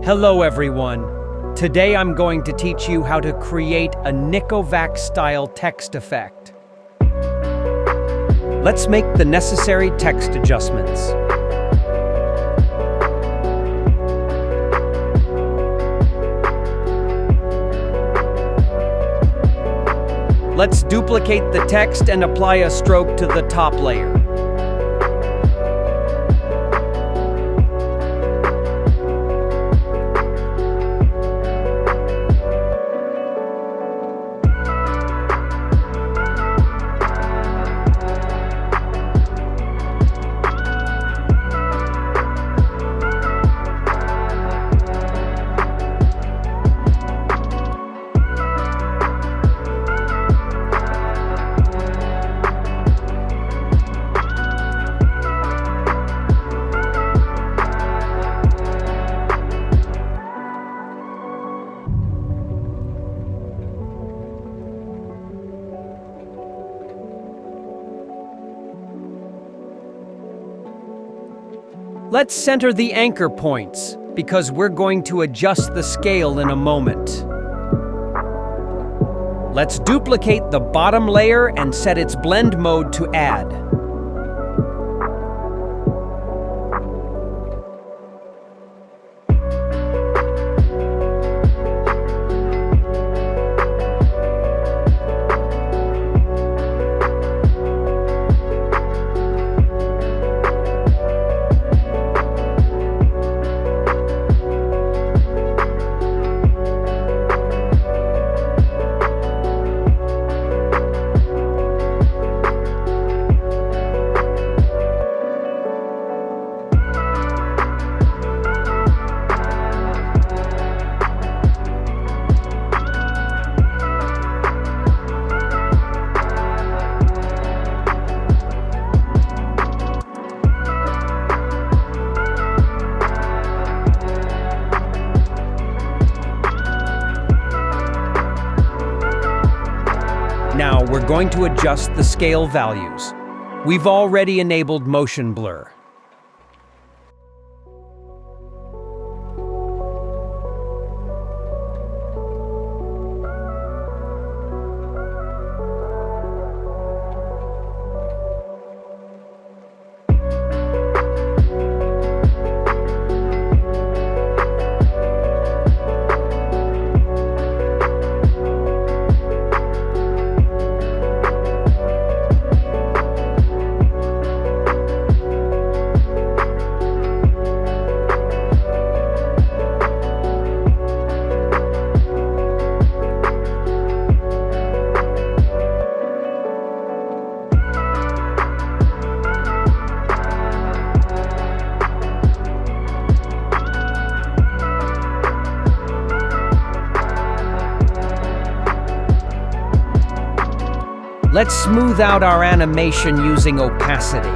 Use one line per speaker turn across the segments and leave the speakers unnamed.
Hello everyone. Today I'm going to teach you how to create a Nikovax style text effect. Let's make the necessary text adjustments. Let's duplicate the text and apply a stroke to the top layer. Let's center the anchor points, because we're going to adjust the scale in a moment. Let's duplicate the bottom layer and set its blend mode to add. Now we're going to adjust the scale values. We've already enabled motion blur. Let's smooth out our animation using opacity.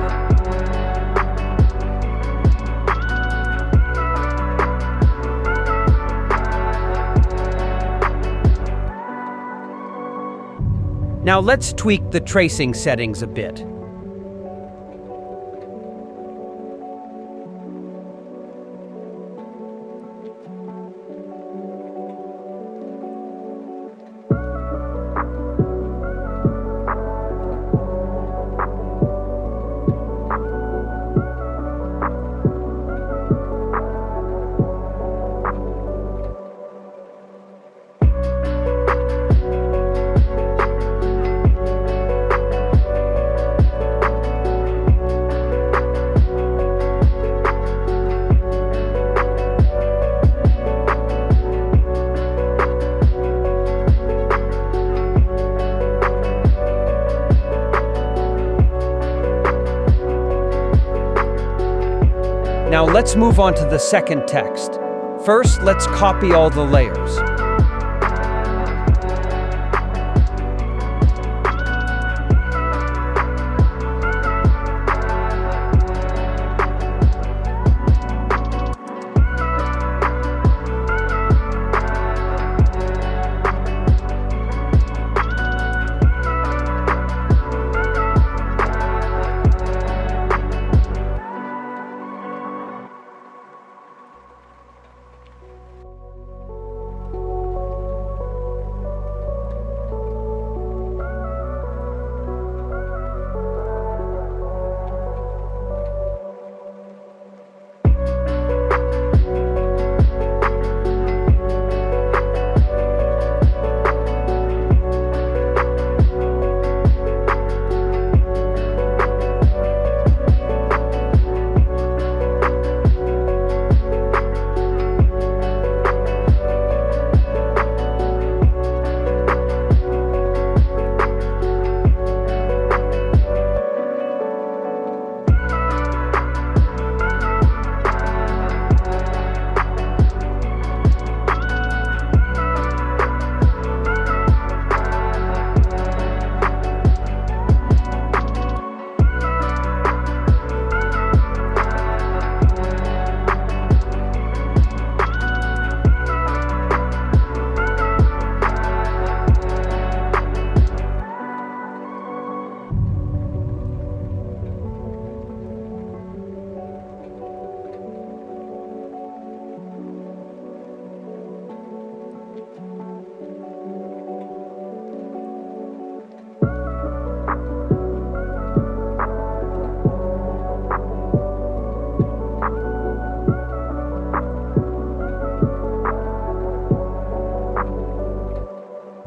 Now let's tweak the tracing settings a bit. Now let's move on to the second text. First, let's copy all the layers.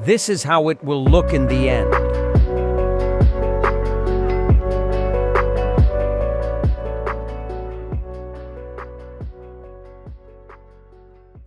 This is how it will look in the end.